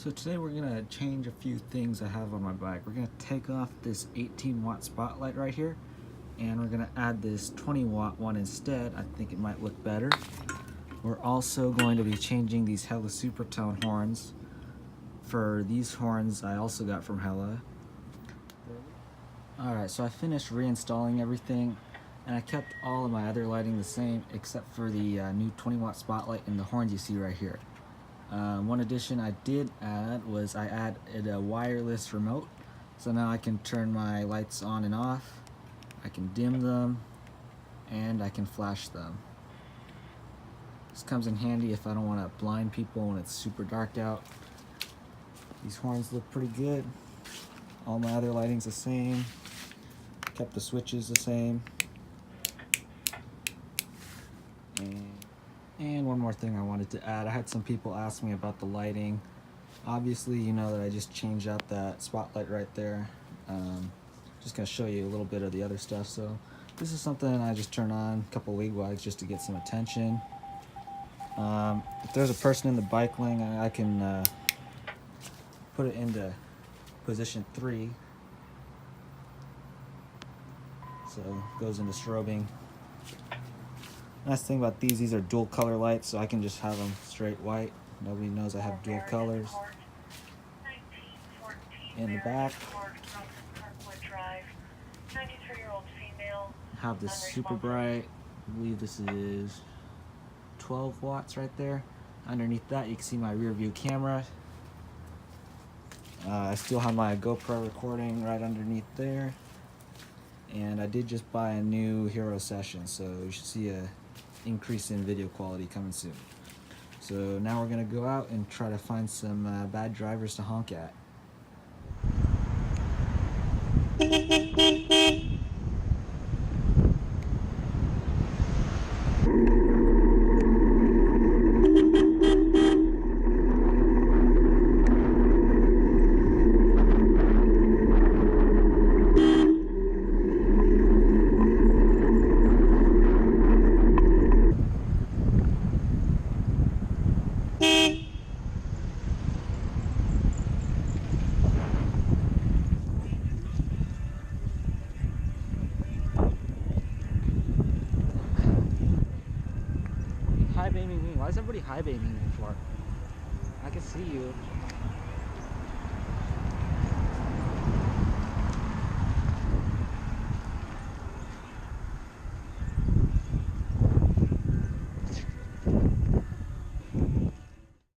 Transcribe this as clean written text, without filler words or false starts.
So today we're gonna change a few things I have on my bike. We're gonna take off this 18-watt spotlight right here, and we're gonna add this 20-watt one instead. I think it might look better. We're also going to be changing these Hella Supertone horns. For these horns, I also got from Hella. Alright, so I finished reinstalling everything, and I kept all of my other lighting the same except for the new 20-watt spotlight and the horns you see right here. One addition I did add was I added a wireless remote, so now I can turn my lights on and off, I can dim them, and I can flash them. This comes in handy if I don't want to blind people when it's super dark out. These horns look pretty good. All my other lighting's the same. Kept the switches the same. And one more thing I wanted to add. I had some people ask me about the lighting. Obviously, you know that I just changed out that spotlight right there. Just gonna show you a little bit of the other stuff. So this is something I just turn on, a couple wig wags just to get some attention. If there's a person in the bike lane, I can put it into position 3. So it goes into strobing. Nice thing about these are dual color lights, so I can just have them straight white. Nobody knows I have dual colors. In the back, have this super bright. I believe this is 12 watts right there. Underneath that, you can see my rear view camera. I still have my GoPro recording right underneath there. And I did just buy a new Hero Session, so you should see a increase in video quality coming soon. So now we're gonna go out and try to find some bad drivers to honk at. High beaming me. Why is everybody high beaming me for? I can see you.